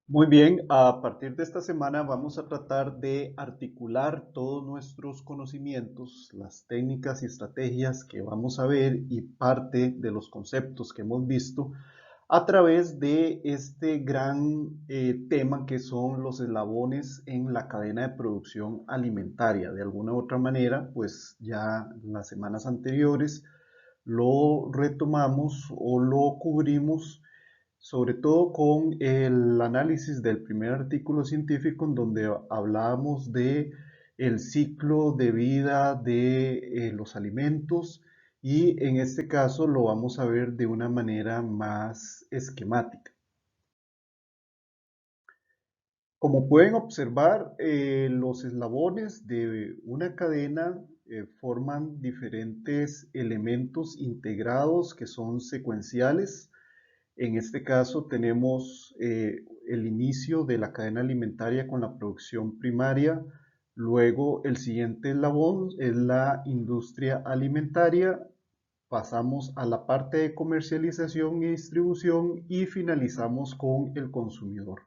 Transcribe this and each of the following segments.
Muy bien, a partir de esta semana vamos a tratar de articular todos nuestros conocimientos, las técnicas y estrategias que vamos a ver y parte de los conceptos que hemos visto a través de este gran tema que son los eslabones en la cadena de producción alimentaria. De alguna u otra manera, pues ya las semanas anteriores lo retomamos o lo cubrimos sobre todo con el análisis del primer artículo científico en donde hablábamos de el ciclo de vida de los alimentos y en este caso lo vamos a ver de una manera más esquemática. Como pueden observar, los eslabones de una cadena forman diferentes elementos integrados que son secuenciales. En este caso tenemos el inicio de la cadena alimentaria con la producción primaria, luego el siguiente eslabón es la industria alimentaria, pasamos a la parte de comercialización y distribución y finalizamos con el consumidor.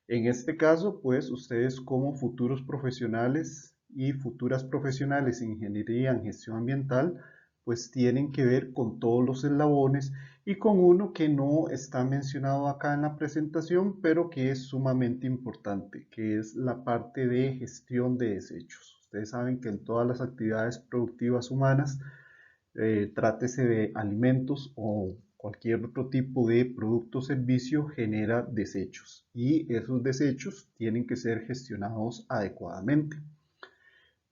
En este caso, pues ustedes como futuros profesionales y futuras profesionales en ingeniería en gestión ambiental, pues tienen que ver con todos los eslabones y con uno que no está mencionado acá en la presentación, pero que es sumamente importante, que es la parte de gestión de desechos. Ustedes saben que en todas las actividades productivas humanas, trátese de alimentos o cualquier otro tipo de producto o servicio, genera desechos y esos desechos tienen que ser gestionados adecuadamente.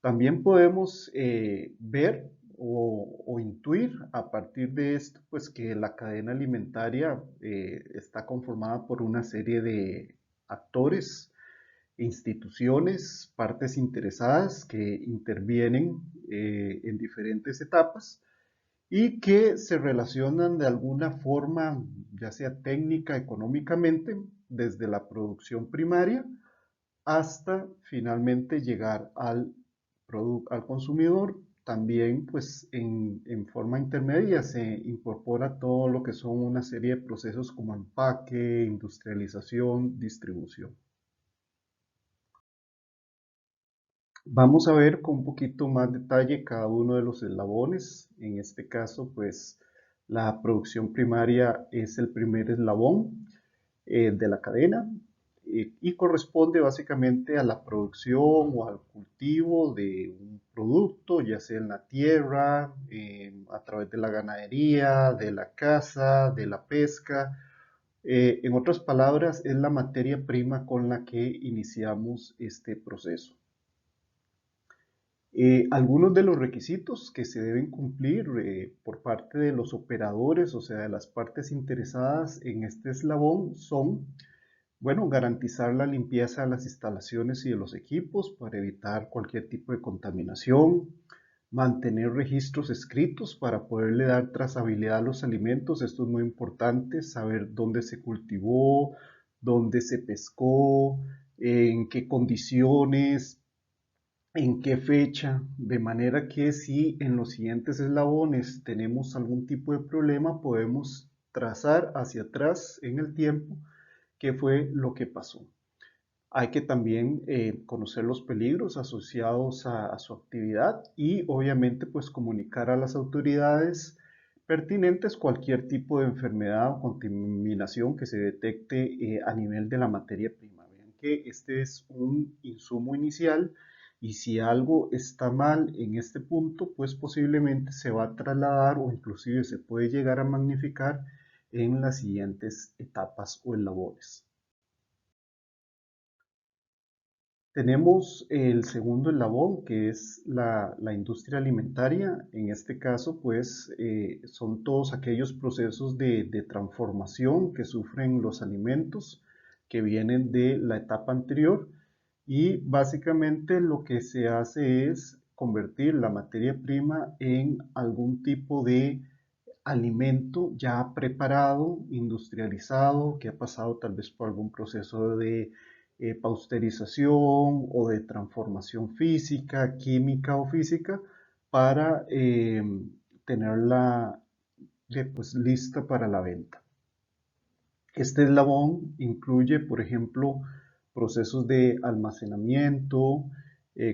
También podemos ver o intuir a partir de esto, pues que la cadena alimentaria está conformada por una serie de actores, instituciones, partes interesadas que intervienen en diferentes etapas y que se relacionan de alguna forma, ya sea técnica, económicamente, desde la producción primaria hasta finalmente llegar al consumidor. También, pues, en forma intermedia se incorpora todo lo que son una serie de procesos como empaque, industrialización, distribución. Vamos a ver con un poquito más detalle cada uno de los eslabones. En este caso, pues la producción primaria es el primer eslabón de la cadena y corresponde básicamente a la producción o al cultivo de un producto, ya sea en la tierra, a través de la ganadería, de la caza, de la pesca. En otras palabras, es la materia prima con la que iniciamos este proceso. Algunos de los requisitos que se deben cumplir por parte de los operadores, o sea, de las partes interesadas en este eslabón, son, bueno, garantizar la limpieza de las instalaciones y de los equipos para evitar cualquier tipo de contaminación, mantener registros escritos para poderle dar trazabilidad a los alimentos. Esto es muy importante, saber dónde se cultivó, dónde se pescó, en qué condiciones, en qué fecha, de manera que si en los siguientes eslabones tenemos algún tipo de problema, podemos trazar hacia atrás en el tiempo qué fue lo que pasó. Hay que también conocer los peligros asociados a su actividad y obviamente pues comunicar a las autoridades pertinentes cualquier tipo de enfermedad o contaminación que se detecte a nivel de la materia prima. Vean que este es un insumo inicial y si algo está mal en este punto, pues posiblemente se va a trasladar o inclusive se puede llegar a magnificar en las siguientes etapas o labores. Tenemos el segundo eslabón, que es la industria alimentaria. En este caso, pues, son todos aquellos procesos de transformación que sufren los alimentos que vienen de la etapa anterior. Y básicamente lo que se hace es convertir la materia prima en algún tipo de alimento ya preparado, industrializado, que ha pasado tal vez por algún proceso de pasteurización o de transformación física, química o física para tenerla pues, lista para la venta. Este eslabón incluye, por ejemplo, procesos de almacenamiento,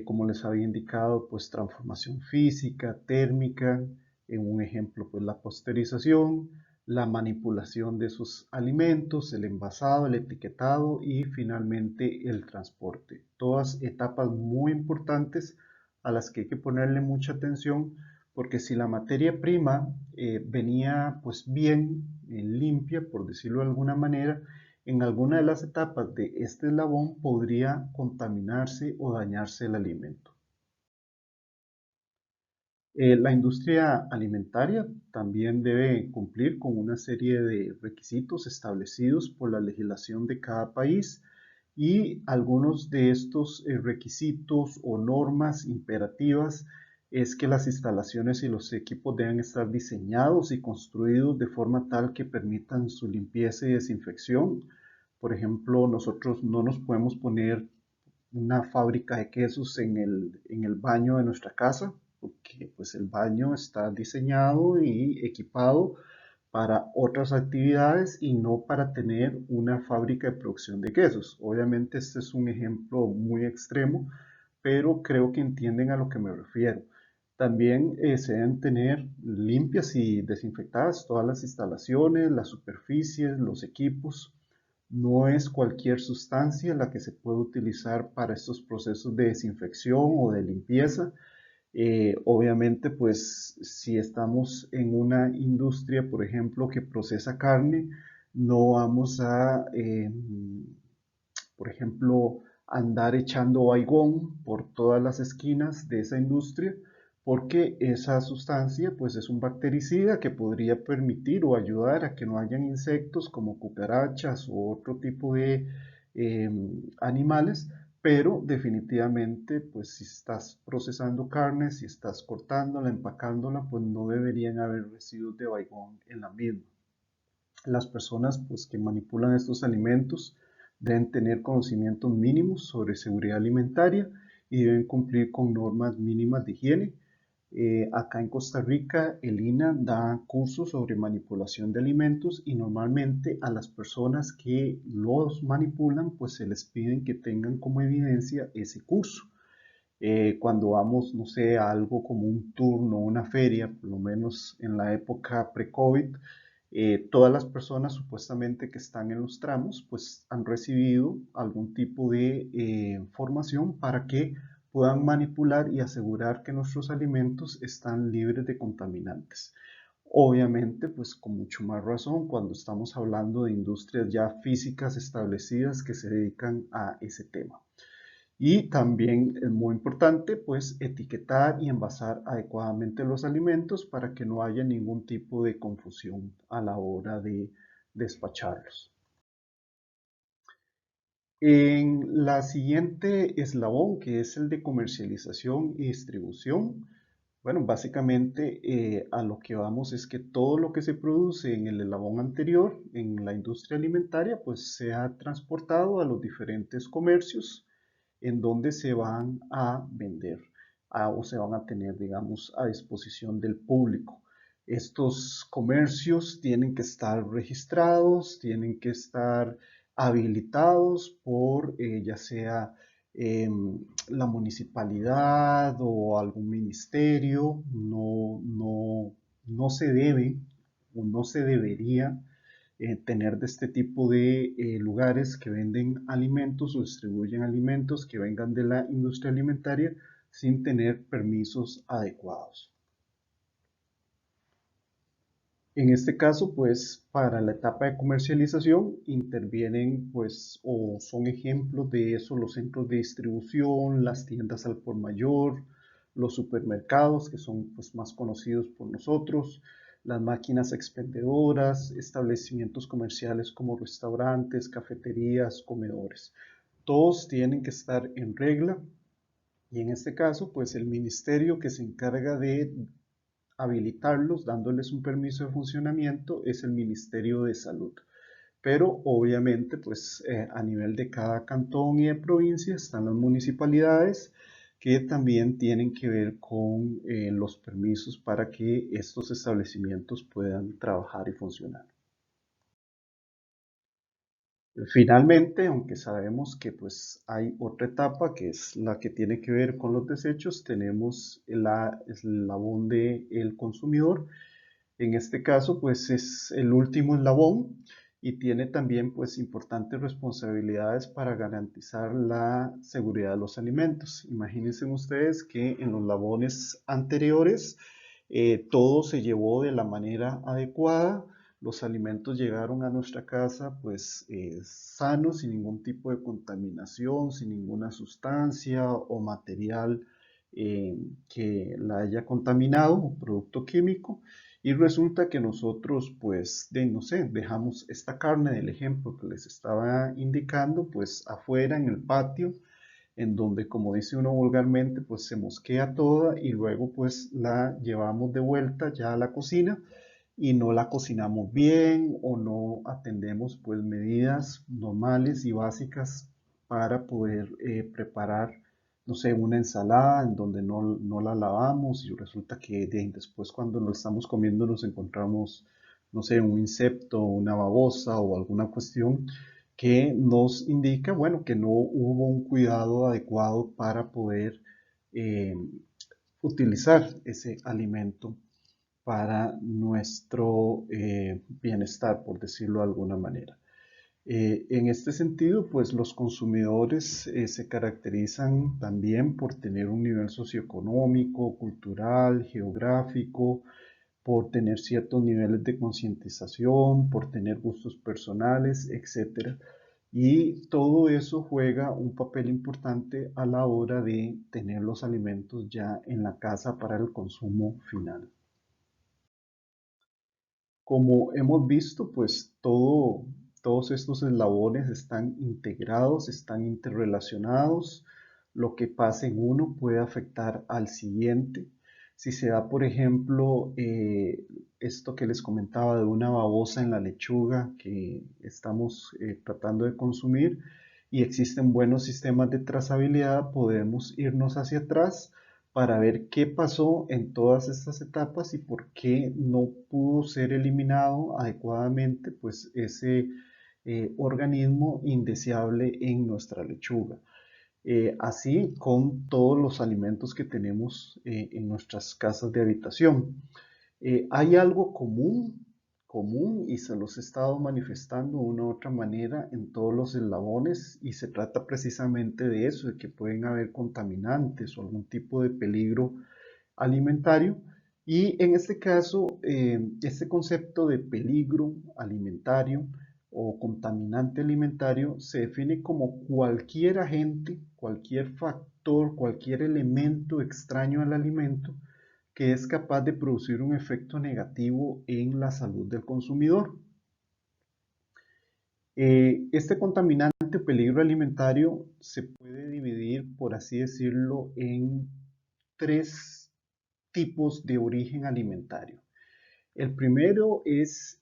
como les había indicado, pues transformación física, térmica, en un ejemplo, pues la pasteurización, la manipulación de sus alimentos, el envasado, el etiquetado y finalmente el transporte. Todas etapas muy importantes a las que hay que ponerle mucha atención porque si la materia prima venía pues bien, limpia, por decirlo de alguna manera, en alguna de las etapas de este eslabón podría contaminarse o dañarse el alimento. La industria alimentaria también debe cumplir con una serie de requisitos establecidos por la legislación de cada país y algunos de estos requisitos o normas imperativas es que las instalaciones y los equipos deben estar diseñados y construidos de forma tal que permitan su limpieza y desinfección. Por ejemplo, nosotros no nos podemos poner una fábrica de quesos en el baño de nuestra casa, porque pues el baño está diseñado y equipado para otras actividades y no para tener una fábrica de producción de quesos. Obviamente este es un ejemplo muy extremo, pero creo que entienden a lo que me refiero. También se deben tener limpias y desinfectadas todas las instalaciones, las superficies, los equipos. No es cualquier sustancia la que se puede utilizar para estos procesos de desinfección o de limpieza. Obviamente, pues si estamos en una industria, por ejemplo, que procesa carne, no vamos a, por ejemplo, andar echando baigón por todas las esquinas de esa industria, porque esa sustancia pues es un bactericida que podría permitir o ayudar a que no hayan insectos como cucarachas o otro tipo de eh, animales, pero definitivamente pues si estás procesando carne, si estás cortándola, empacándola, pues no deberían haber residuos de baigón en la misma. Las personas pues, que manipulan estos alimentos deben tener conocimientos mínimos sobre seguridad alimentaria y deben cumplir con normas mínimas de higiene. Acá en Costa Rica, el INA da cursos sobre manipulación de alimentos y normalmente a las personas que los manipulan, pues se les piden que tengan como evidencia ese curso. Cuando vamos, no sé, a algo como un turno, una feria, por lo menos en la época pre-COVID, todas las personas supuestamente que están en los tramos, pues han recibido algún tipo de formación para que puedan manipular y asegurar que nuestros alimentos están libres de contaminantes. Obviamente, pues con mucho más razón cuando estamos hablando de industrias ya físicas establecidas que se dedican a ese tema. Y también es muy importante, pues, etiquetar y envasar adecuadamente los alimentos para que no haya ningún tipo de confusión a la hora de despacharlos. En la siguiente eslabón, que es el de comercialización y distribución, bueno, básicamente a lo que vamos es que todo lo que se produce en el eslabón anterior, en la industria alimentaria, pues sea transportado a los diferentes comercios en donde se van a vender o se van a tener, digamos, a disposición del público. Estos comercios tienen que estar registrados, tienen que estar habilitados por ya sea eh, la municipalidad o algún ministerio. No se debe o no se debería tener de este tipo de lugares que venden alimentos o distribuyen alimentos que vengan de la industria alimentaria sin tener permisos adecuados. En este caso, pues para la etapa de comercialización intervienen, pues, o son ejemplos de eso los centros de distribución, las tiendas al por mayor, los supermercados, que son pues, más conocidos por nosotros, las máquinas expendedoras, establecimientos comerciales como restaurantes, cafeterías, comedores. Todos tienen que estar en regla y en este caso, pues el ministerio que se encarga de habilitarlos, dándoles un permiso de funcionamiento, es el Ministerio de Salud. Pero obviamente, pues a nivel de cada cantón y de provincia están las municipalidades que también tienen que ver con los permisos para que estos establecimientos puedan trabajar y funcionar. Finalmente, aunque sabemos que pues hay otra etapa que es la que tiene que ver con los desechos, tenemos el eslabón del consumidor. En este caso, pues es el último eslabón y tiene también pues importantes responsabilidades para garantizar la seguridad de los alimentos. Imagínense ustedes que en los eslabones anteriores todo se llevó de la manera adecuada, los alimentos llegaron a nuestra casa pues sanos, sin ningún tipo de contaminación, sin ninguna sustancia o material que la haya contaminado, un producto químico. Y resulta que nosotros, pues, no sé, dejamos esta carne del ejemplo que les estaba indicando, pues afuera en el patio, en donde, como dice uno vulgarmente, pues se mosquea toda y luego pues la llevamos de vuelta ya a la cocina y no la cocinamos bien o no atendemos pues medidas normales y básicas para poder preparar, no sé, una ensalada en donde no la lavamos y resulta que después cuando lo estamos comiendo nos encontramos, no sé, un insecto, una babosa o alguna cuestión que nos indica, bueno, que no hubo un cuidado adecuado para poder eh, utilizar ese alimento para nuestro bienestar, por decirlo de alguna manera. En este sentido, pues los consumidores se caracterizan también por tener un nivel socioeconómico, cultural, geográfico, por tener ciertos niveles de concientización, por tener gustos personales, etcétera. Y todo eso juega un papel importante a la hora de tener los alimentos ya en la casa para el consumo final. Como hemos visto, pues todos estos eslabones están integrados, están interrelacionados. Lo que pasa en uno puede afectar al siguiente. Si se da, por ejemplo, esto que les comentaba de una babosa en la lechuga que estamos tratando de consumir y existen buenos sistemas de trazabilidad, podemos irnos hacia atrás para ver qué pasó en todas estas etapas y por qué no pudo ser eliminado adecuadamente pues ese organismo indeseable en nuestra lechuga. Así con todos los alimentos que tenemos en nuestras casas de habitación. Hay algo común y se los he estado manifestando de una u otra manera en todos los eslabones y se trata precisamente de eso, de que pueden haber contaminantes o algún tipo de peligro alimentario. Y en este caso, este concepto de peligro alimentario o contaminante alimentario se define como cualquier agente, cualquier factor, cualquier elemento extraño al alimento que es capaz de producir un efecto negativo en la salud del consumidor. Este contaminante o peligro alimentario se puede dividir, por así decirlo, en tres tipos de origen alimentario. El primero es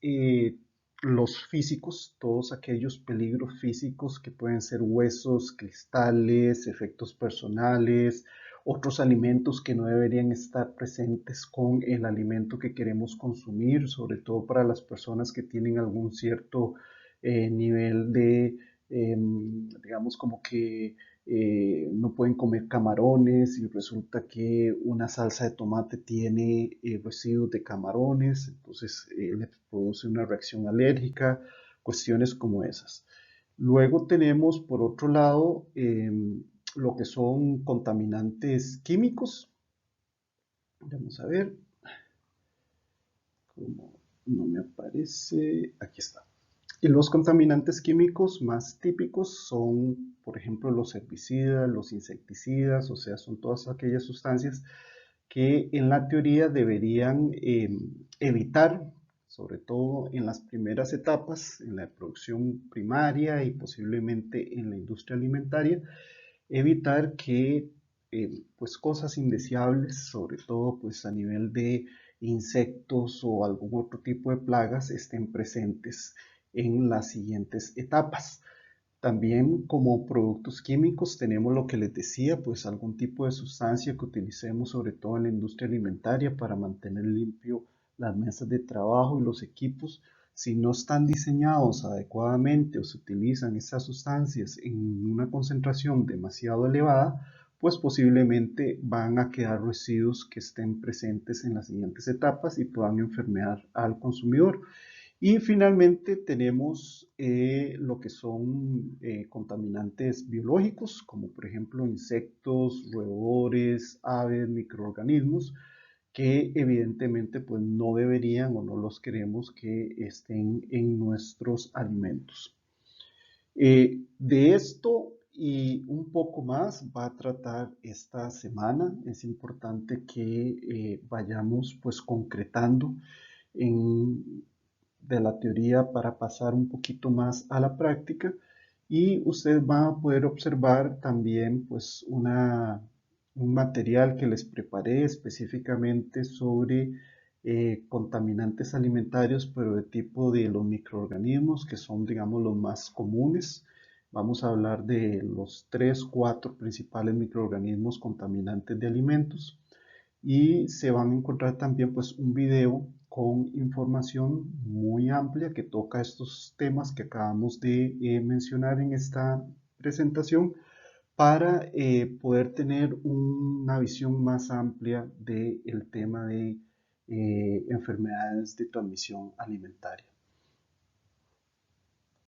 los físicos, todos aquellos peligros físicos que pueden ser huesos, cristales, efectos personales, otros alimentos que no deberían estar presentes con el alimento que queremos consumir, sobre todo para las personas que tienen algún cierto nivel de, digamos, como que no pueden comer camarones y resulta que una salsa de tomate tiene residuos de camarones, entonces le produce una reacción alérgica, cuestiones como esas. Luego tenemos por otro lado lo que son contaminantes químicos. Vamos a ver, como no me aparece, aquí está. Y los contaminantes químicos más típicos son, por ejemplo, los herbicidas, los insecticidas, o sea, son todas aquellas sustancias que en la teoría deberían evitar, sobre todo en las primeras etapas, en la producción primaria y posiblemente en la industria alimentaria, evitar que pues cosas indeseables, sobre todo pues a nivel de insectos o algún otro tipo de plagas estén presentes en las siguientes etapas. También como productos químicos tenemos lo que les decía, pues algún tipo de sustancia que utilicemos sobre todo en la industria alimentaria para mantener limpio las mesas de trabajo y los equipos Si no están diseñados adecuadamente o se utilizan estas sustancias en una concentración demasiado elevada, pues posiblemente van a quedar residuos que estén presentes en las siguientes etapas y puedan enfermar al consumidor. Y finalmente tenemos lo que son contaminantes biológicos, como por ejemplo insectos, roedores, aves, microorganismos, que evidentemente pues no deberían o no los queremos que estén en nuestros alimentos. De esto y un poco más va a tratar esta semana. Es importante que vayamos pues concretando en, de la teoría para pasar un poquito más a la práctica y usted va a poder observar también pues un material que les preparé específicamente sobre contaminantes alimentarios, pero de tipo de los microorganismos que son, digamos, los más comunes. Vamos a hablar de los 3, 4 principales microorganismos contaminantes de alimentos y se van a encontrar también pues un video con información muy amplia que toca estos temas que acabamos de mencionar en esta presentación para poder tener una visión más amplia del tema de enfermedades de transmisión alimentaria.